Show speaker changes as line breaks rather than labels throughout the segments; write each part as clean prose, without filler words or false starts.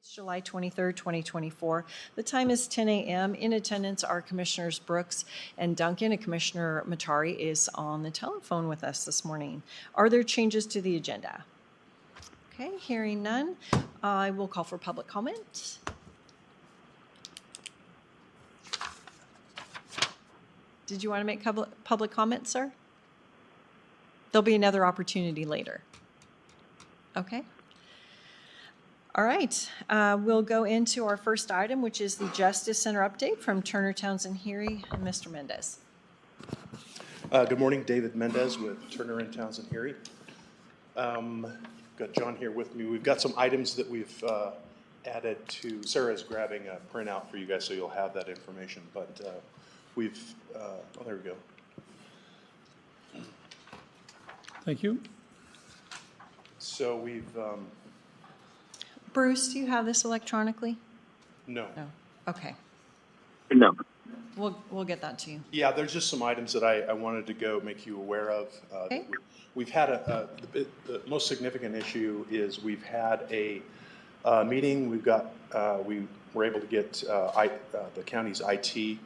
It's July 23rd, 2024. The time is 10 a.m. In attendance are Commissioners Brooks and Duncan, and Commissioner Matari is on the telephone with us this morning. Are there changes to the agenda? Okay, hearing none, I will call for public comment. Did you want to make public comment, sir? There'll be another opportunity later. Okay. All right, we'll go into our first item, which is the Justice Center update from Turner, Townsend, Heery, and Mr. Mendez.
Good morning, David Mendez with Turner and Townsend, Heery. Got John here with me. We've got some items that we've added to. Sarah's grabbing a printout for you guys, so you'll have that information. But oh, there we go.
Thank you.
So we've.
Bruce, do you have this electronically?
No.
No. Okay.
No.
We'll get that to you.
Yeah, there's just some items that I wanted to go make you aware of.
Okay.
We've had the most significant issue is we've had a meeting. We were able to get the county's IT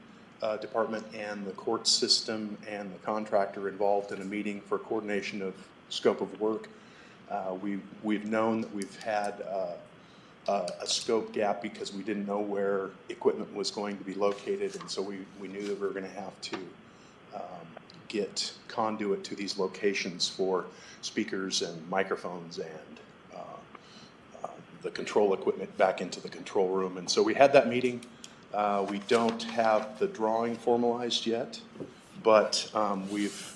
department and the court system and the contractor involved in a meeting for coordination of scope of work. We've known that we've had a scope gap because we didn't know where equipment was going to be located, and so we knew that we were going to have to get conduit to these locations for speakers and microphones and the control equipment back into the control room. And so we had that meeting. We don't have the drawing formalized yet, but we've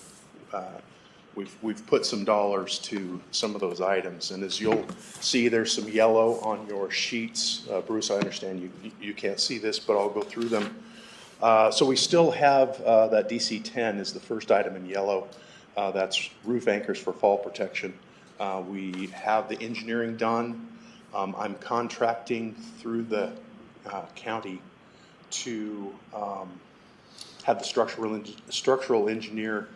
put some dollars to some of those items, and as you'll see, there's some yellow on your sheets. Bruce, I understand you can't see this, but I'll go through them. So we still have that DC-10 is the first item in yellow. That's roof anchors for fall protection. We have the engineering done. I'm contracting through the county to have the structural engineer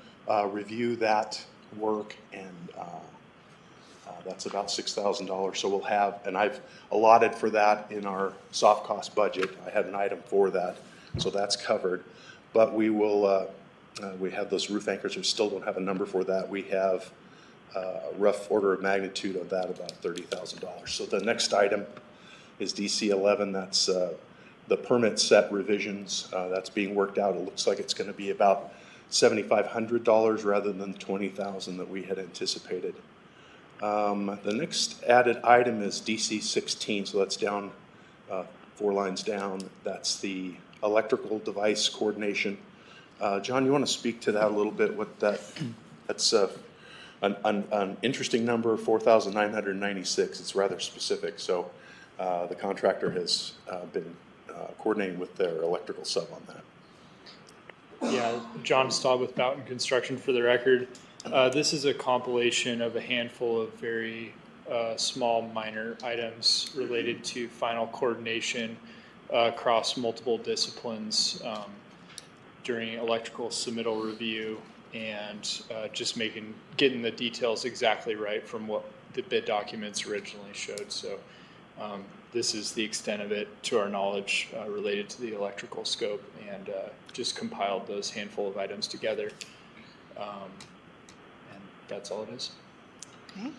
review that work, and that's about $6,000. So we'll have, and I've allotted for that in our soft cost budget. I have an item for that, so that's covered. But we will, we have those roof anchors. We still don't have a number for that. We have a rough order of magnitude of that, about $30,000. So the next item is DC-11. That's the permit set revisions. That's being worked out. It looks like it's going to be about $7,500 rather than $20,000 that we had anticipated. The next added item is DC-16, so that's down 4 lines down. That's the electrical device coordination. John, you want to speak to that a little bit? What that's an interesting number, 4,996. It's rather specific. So the contractor has been coordinating with their electrical sub on that.
Yeah, John Staub with Mountain Construction for the record. This is a compilation of a handful of very small minor items related to final coordination across multiple disciplines during electrical submittal review, and just getting the details exactly right from what the bid documents originally showed. So this is the extent of it, to our knowledge, related to the electrical scope, and just compiled those handful of items together. And that's all it is.
Okay.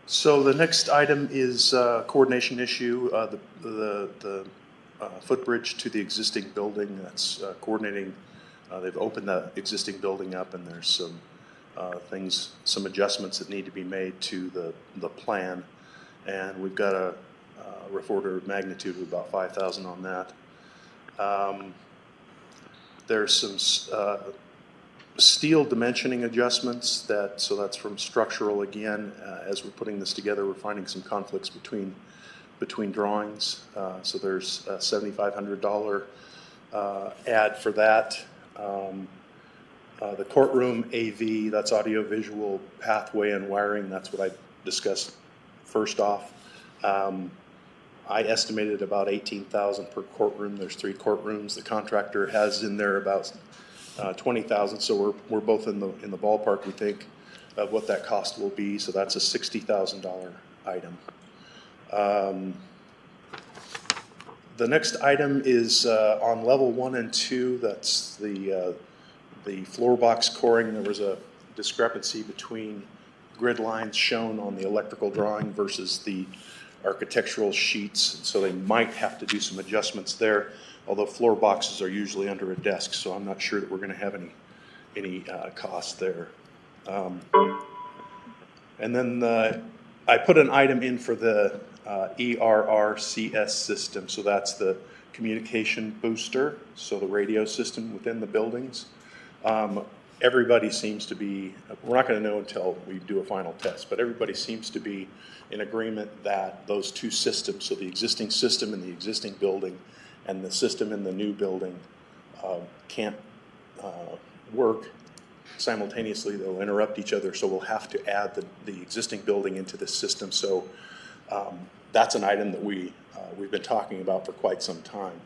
So the next item is coordination issue, the footbridge to the existing building. That's coordinating. They've opened the existing building up, and there's some adjustments that need to be made to the plan, and we've got a rough order of magnitude of about $5,000 on that. There's some steel dimensioning adjustments so that's from structural again. As we're putting this together, we're finding some conflicts between drawings. So there's a $7,500 add for that. The courtroom AV, that's audio visual pathway and wiring. That's what I discussed first off. I estimated about $18,000 per courtroom. There's 3 courtrooms. The contractor has in there about $20,000. So we're both in the ballpark, we think, of what that cost will be. So that's a $60,000 item. The next item is on level 1 and 2. That's the floor box coring. There was a discrepancy between grid lines shown on the electrical drawing versus the architectural sheets, so they might have to do some adjustments there, although floor boxes are usually under a desk, so I'm not sure that we're going to have any cost there. And then I put an item in for the ERRCS system, so that's the communication booster, so the radio system within the buildings. Everybody seems to be, we're not going to know until we do a final test, but everybody seems to be in agreement that those two systems, so the existing system in the existing building and the system in the new building, can't work simultaneously. They'll interrupt each other, so we'll have to add the existing building into the system. So that's an item that we've been talking about for quite some time,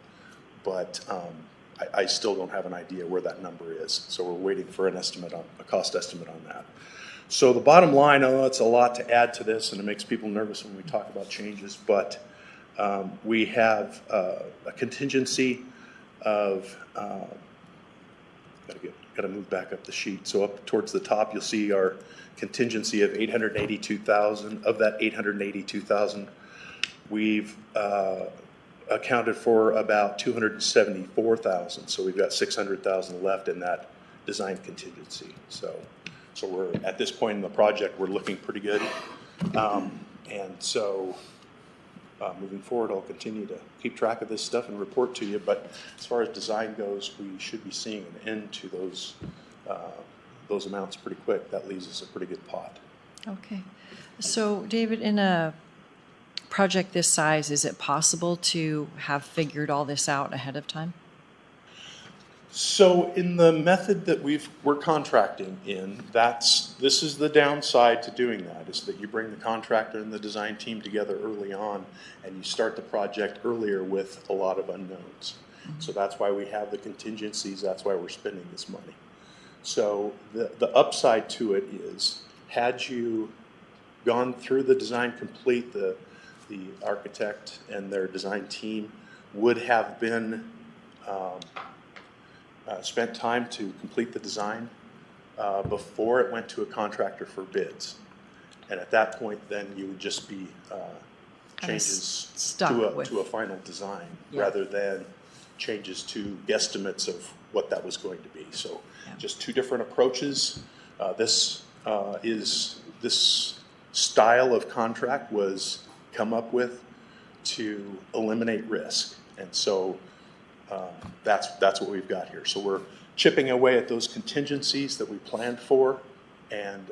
but I still don't have an idea where that number is. So we're waiting for a cost estimate on that. So the bottom line, I know it's a lot to add to this, and it makes people nervous when we talk about changes, but we have a contingency of, got to move back up the sheet. So up towards the top, you'll see our contingency of $882,000. Of that $882,000, we've accounted for about $274,000. So we've got $600,000 left in that design contingency. So we're at this point in the project, we're looking pretty good. And so moving forward, I'll continue to keep track of this stuff and report to you. But as far as design goes, we should be seeing an end to those amounts pretty quick. That leaves us a pretty good pot.
Okay. So, David, in a project this size, is it possible to have figured all this out ahead of time?
So in the method that we're contracting in, this is the downside to doing that, is that you bring the contractor and the design team together early on, and you start the project earlier with a lot of unknowns. Mm-hmm. So that's why we have the contingencies. That's why we're spending this money. So the upside to it is, had you gone through the design complete, the architect and their design team would have been spent time to complete the design before it went to a contractor for bids. And at that point, then you would just be changes to a final design, yeah, rather than changes to guesstimates of what that was going to be. So yeah, just two different approaches. This style of contract was come up with to eliminate risk. And so that's what we've got here. So we're chipping away at those contingencies that we planned for, and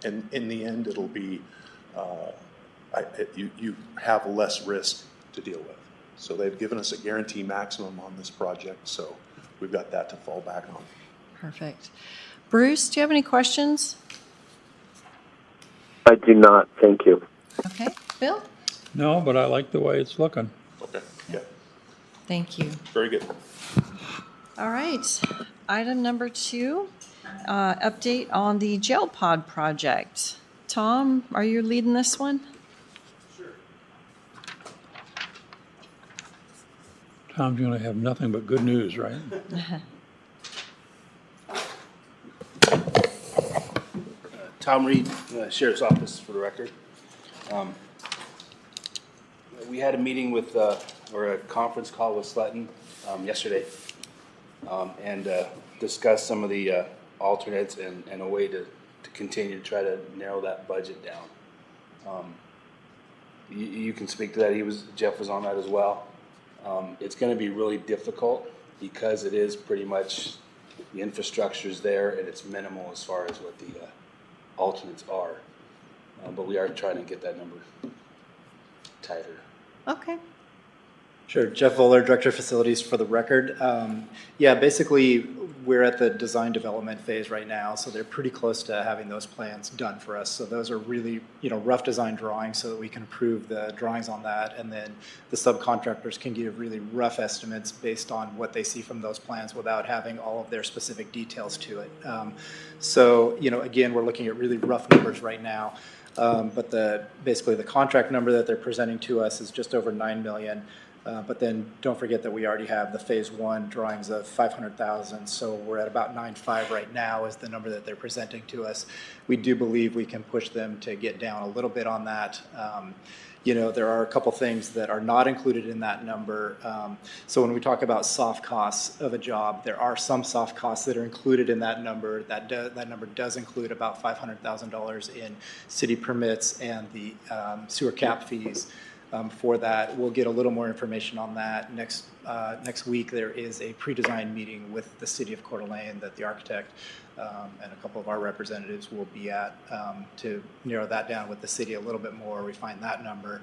in the end, it'll be you have less risk to deal with. So they've given us a guarantee maximum on this project, so we've got that to fall back on. Perfect. Bruce, do you have any questions?
I do not, thank you.
Okay. Bill?
No, but I like the way it's looking.
Okay, yeah.
Thank you.
Very good.
All right. Item number 2, update on the gel pod project. Tom, are you leading this one?
Sure.
Tom's going to have nothing but good news, right?
Tom Reed, Sheriff's Office, for the record. We had a meeting with, or a conference call with Sletton yesterday, and discussed some of the alternates and a way to continue to try to narrow that budget down. You can speak to that. Jeff was on that as well. It's going to be really difficult because it is pretty much the infrastructure's there and it's minimal as far as what the alternates are. But we are trying to get that number tighter.
Okay.
Sure. Jeff Voller, Director of Facilities, for the record. Yeah, basically, we're at the design development phase right now, so they're pretty close to having those plans done for us. So those are really, rough design drawings so that we can approve the drawings on that, and then the subcontractors can give really rough estimates based on what they see from those plans without having all of their specific details to it. So, again, we're looking at really rough numbers right now. But basically the contract number that they're presenting to us is just over 9 million. But then don't forget that we already have the phase 1 drawings of 500,000. So we're at about 9.5 right now is the number that they're presenting to us. We do believe we can push them to get down a little bit on that. There are a couple things that are not included in that number. So when we talk about soft costs of a job, there are some soft costs that are included in that number. That number does include about $500,000 in city permits and the sewer cap fees. For that, we'll get a little more information on that next week. There is a pre-design meeting with the city of Coeur d'Alene that the architect and a couple of our representatives will be at to narrow that down with the city a little bit more, refine that number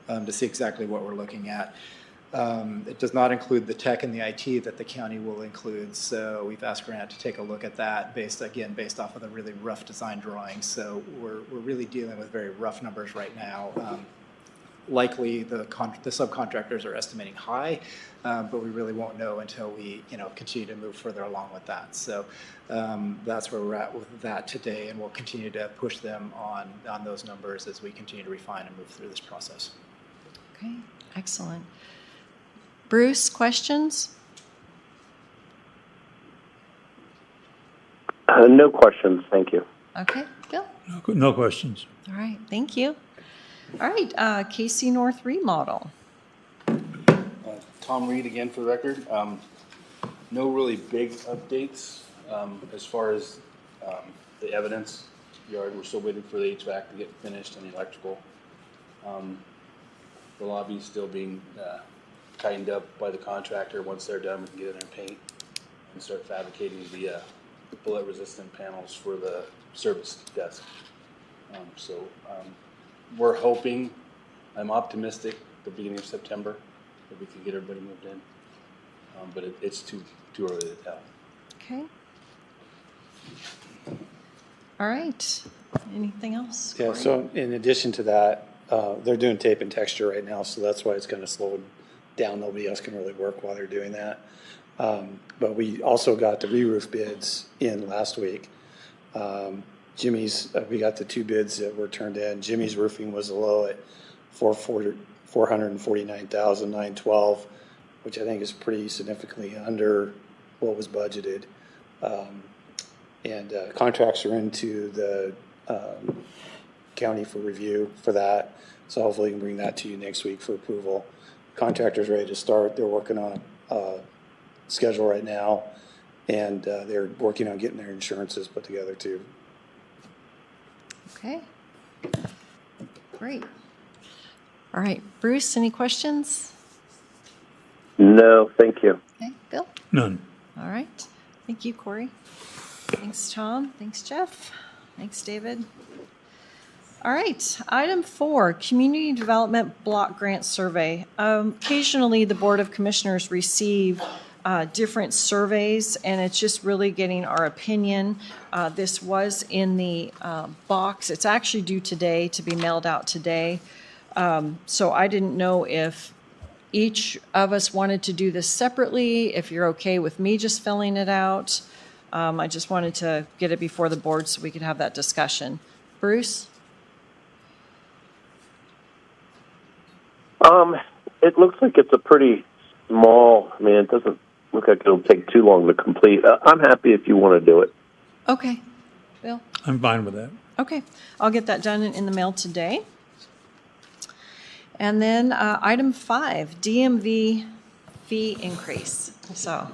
to see exactly what we're looking at. It does not include the tech and the IT that the county will include, so we've asked Grant to take a look at that based off of the really rough design drawings. So we're really dealing with very rough numbers right now. Likely the subcontractors are estimating high, but we really won't know until we continue to move further along with that. So that's where we're at with that today, and we'll continue to push them on those numbers as we continue to refine and move through this process.
Okay, excellent. Bruce, questions?
No questions, thank you.
Okay, Bill?
No questions.
All right, thank you. All right, Casey North Remodel.
Tom Reed again for the record. No really big updates as far as the evidence yard. We're still waiting for the HVAC to get finished and the electrical. The lobby's still being tightened up by the contractor. Once they're done, we can get in there and paint and start fabricating the bullet resistant panels for the service desk. We're hoping, I'm optimistic, the beginning of September, that we can get everybody moved in. But it's too early to tell.
Okay. All right. Anything else?
Yeah,
Corey?
so in addition to that, they're doing tape and texture right now, so that's why it's kind of slowed down. Nobody else can really work while they're doing that. But we also got the re-roof bids in last week. Jimmy's, we got the 2 bids that were turned in. Jimmy's roofing was low at $449,912, which I think is pretty significantly under what was budgeted. And contracts are into the county for review for that. So hopefully we can bring that to you next week for approval. Contractor's ready to start. They're working on a schedule right now, and they're working on getting their insurances put together too.
Okay. Great. All right, Bruce, any questions?
No, thank you.
Okay, Bill?
None.
All right. Thank you, Corey. Thanks, Tom. Thanks, Jeff. Thanks, David. All right, item 4, Community Development Block Grant Survey. Occasionally, the Board of Commissioners receive different surveys, and it's just really getting our opinion. This was in the box. It's actually due today to be mailed out today. So I didn't know if each of us wanted to do this separately, if you're okay with me just filling it out. I just wanted to get it before the board so we could have that discussion. Bruce?
It looks like it's a pretty small, it doesn't look like it'll take too long to complete. I'm happy if you want to do it.
Okay. Bill?
I'm fine with that.
Okay. I'll get that done in the mail today. And then item 5, DMV fee increase. So,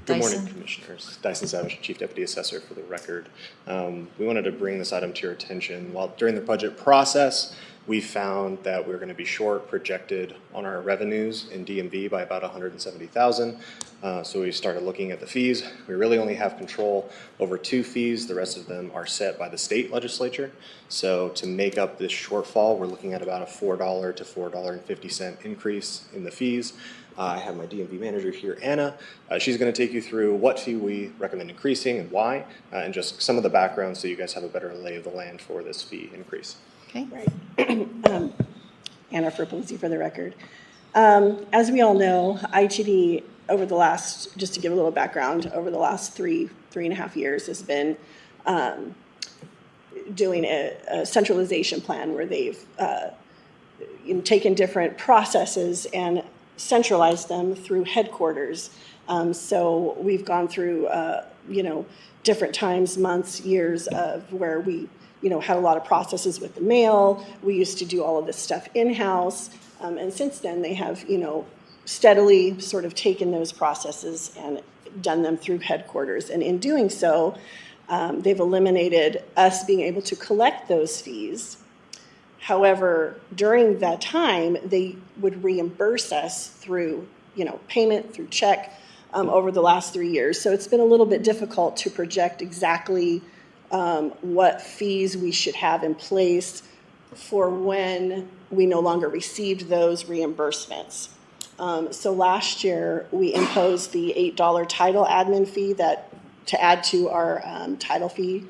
Good
Dyson.
morning, Commissioners. Dyson Savage, Chief Deputy Assessor for the record. We wanted to bring this item to your attention. While during the budget process, we found that we're going to be short projected on our revenues in DMV by about $170,000. So we started looking at the fees. We really only have control over 2 fees. The rest of them are set by the state legislature. So to make up this shortfall, we're looking at about a $4 to $4.50 increase in the fees. I have my DMV manager here, Anna. She's going to take you through what fee we recommend increasing and why, and just some of the background so you guys have a better lay of the land for this fee increase.
Okay.
Right. Anna Frippolesi for the record. As we all know, ITD over the last, just to give a little background, over the last three and a half years has been doing a centralization plan where they've taken different processes and centralized them through headquarters. So we've gone through, different times, months, years of where we, had a lot of processes with the mail. We used to do all of this stuff in-house. And since then, they have, steadily sort of taken those processes and done them through headquarters. And in doing so, they've eliminated us being able to collect those fees. However, during that time, they would reimburse us through, payment, through check, over the last 3 years. So it's been a little bit difficult to project exactly what fees we should have in place for when we no longer received those reimbursements. So last year, we imposed the $8 title admin fee to add to our title fee.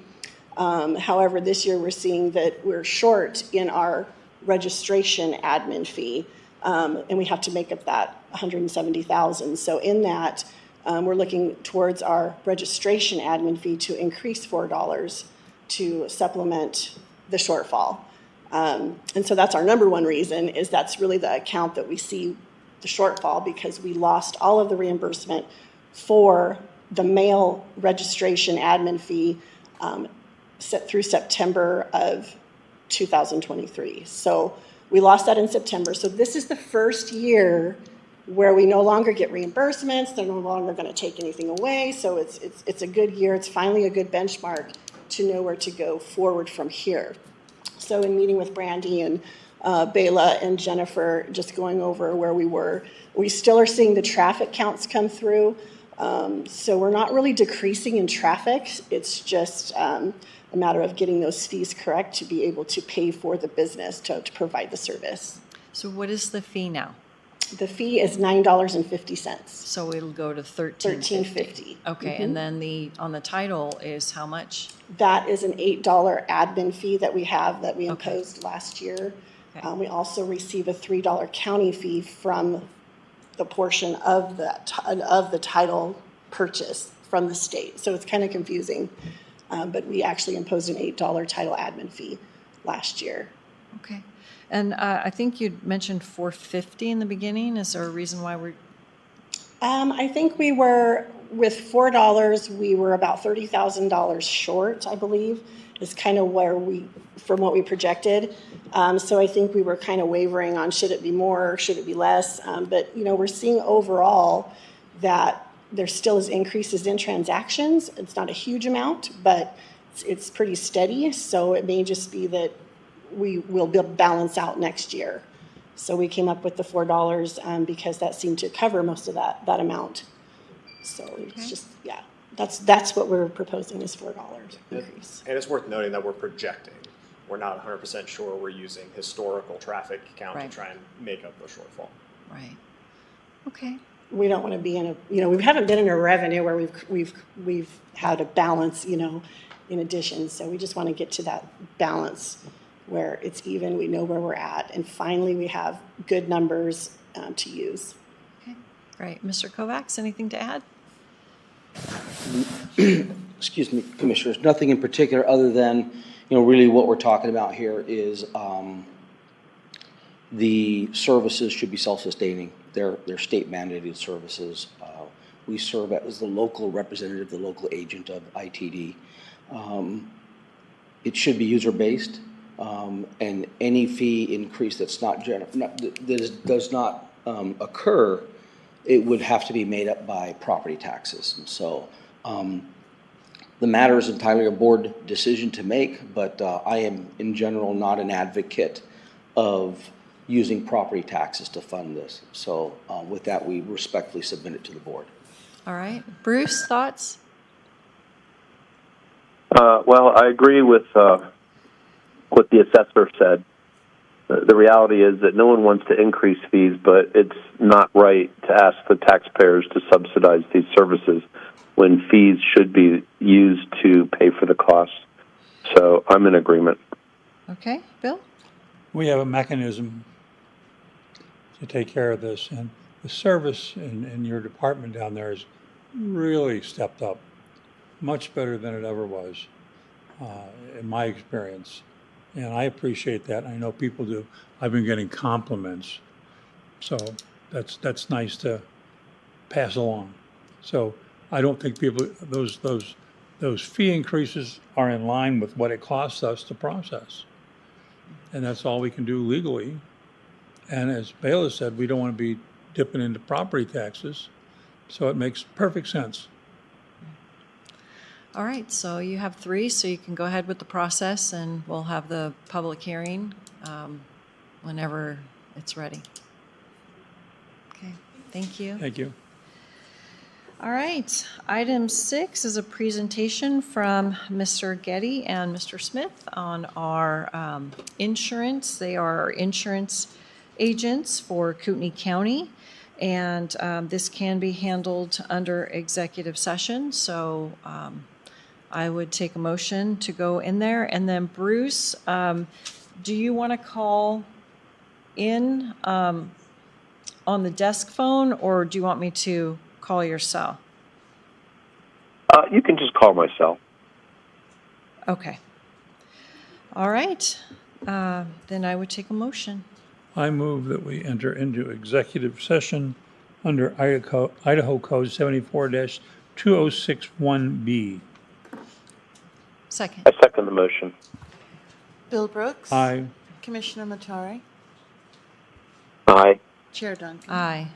However, this year we're seeing that we're short in our registration admin fee, and we have to make up that $170,000. So in that, we're looking towards our registration admin fee to increase $4 to supplement the shortfall. And so that's our number one reason, is that's really the account that we see the shortfall, because we lost all of the reimbursement for the mail registration admin fee set through September of 2023. So we lost that in September. So this is the first year where we no longer get reimbursements. They're no longer going to take anything away. So it's a good year. It's finally a good benchmark to know where to go forward from here. So in meeting with Brandy and Bela and Jennifer, just going over where we were, we still are seeing the traffic counts come through. So we're not really decreasing in traffic. It's just a matter of getting those fees correct to be able to pay for the business to provide the service.
So what is the fee now?
The fee is $9.50.
So it'll go to $13.50. Okay,
Mm-hmm.
and then on the title is how much?
That is an $8 admin fee that we imposed last year.
Okay.
We also receive a $3 county fee from the portion of the title purchase from the state. So it's kind of confusing, but we actually imposed an $8 title admin fee last year.
Okay. And I think you mentioned $450 in the beginning. Is there a reason why we're...
I think we were, with $4, we were about $30,000 short, I believe, is kind of from what we projected. So I think we were kind of wavering on, should it be more, should it be less? But, we're seeing overall that there still is increases in transactions. It's not a huge amount, but it's pretty steady. So it may just be that we will balance out next year. So we came up with the $4 because that seemed to cover most of that amount. So it's just, that's what we're proposing, is $4 increase.
And it's worth noting that we're projecting. We're not 100% sure we're using historical traffic count to try and make up the shortfall.
Right. Okay.
We don't want to be in we haven't been in a revenue where we've had a balance, in addition. So we just want to get to that balance where it's even, we know where we're at, and finally we have good numbers to use.
Okay, great. Mr. Kovacs, anything to add?
Excuse me, Commissioners, nothing in particular other than, really what we're talking about here is the services should be self-sustaining. They're state mandated services. We serve as the local representative, the local agent of ITD. It should be user-based. And any fee increase that's that does not occur, it would have to be made up by property taxes. And so the matter is entirely a board decision to make, but I am in general not an advocate of using property taxes to fund this. So with that, we respectfully submit it to the board.
All right. Bruce, thoughts?
Well, I agree with what the assessor said. The reality is that no one wants to increase fees, but it's not right to ask the taxpayers to subsidize these services when fees should be used to pay for the costs. So I'm in agreement.
Okay. Bill?
We have a mechanism to take care of this, and the service in your department down there has really stepped up, much better than it ever was. in my experience. And I appreciate that. I know people do. I've been getting compliments. So that's nice to pass along. So I don't think people, those fee increases are in line with what it costs us to process. And that's all we can do legally. And as Baylor said, we don't want to be dipping into property taxes. So it makes perfect sense.
All right, so you have 3, so you can go ahead with the process, and we'll have the public hearing whenever it's ready. Okay, thank you.
Thank you.
All right, item 6 is a presentation from Mr. Goedde and Mr. Smith on our insurance. They are our insurance agents for Kootenai County, and this can be handled under executive session, so I would take a motion to go in there. And then Bruce, do you want to call in on the desk phone, or do you want me to call your cell?
You can just call my cell.
Okay. All right. Then I would take a motion.
I move that we enter into executive session under Idaho Code 74-2061B.
Second.
I second the motion.
Bill Brooks.
Aye.
Commissioner Matari.
Aye.
Chair Duncan.
Aye.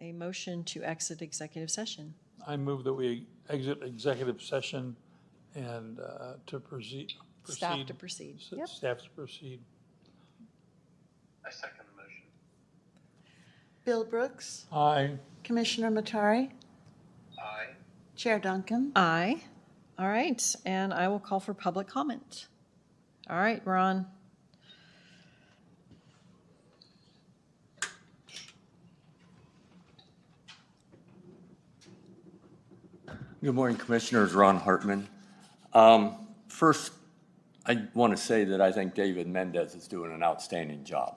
a motion to exit executive session.
I move that we exit executive session and to proceed.
Staff to proceed. Yep.
Staff to proceed.
I second the motion.
Bill Brooks,
Aye.
Commissioner Matari,
Aye.
Chair Duncan.
Aye. All right, and I will call for public comment. All right, Ron.
Good morning, Commissioners. Ron Hartman. First, I want to say that I think David Mendez is doing an outstanding job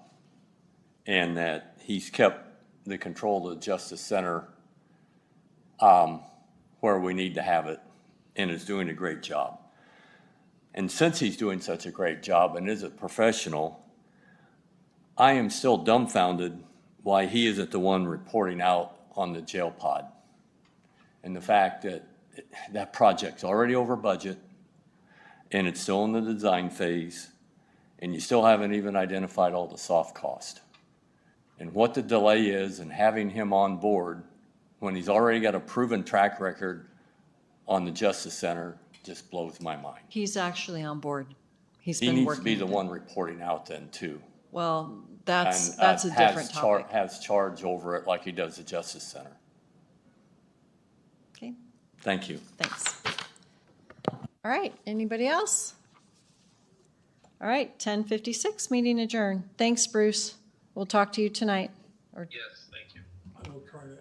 and that he's kept the control of the Justice Center where we need to have it and is doing a great job. And since he's doing such a great job and is a professional, I am still dumbfounded why he isn't the one reporting out on the jail pod. And the fact that that project's already over budget and it's still in the design phase and you still haven't even identified all the soft cost. And what the delay is and having him on board when he's already got a proven track record on the Justice Center just blows my mind.
He's actually on board. He's
He
been
needs
working.
to be the
with it.
one reporting out then too.
Well, that's
And,
a different
has
topic.
has charge over it like he does the Justice Center.
Okay,
Thank you.
thanks. All right, anybody else? All right, 10:56, meeting adjourned. Thanks, Bruce. We'll talk to you tonight.
Yes, thank you.
I will try to.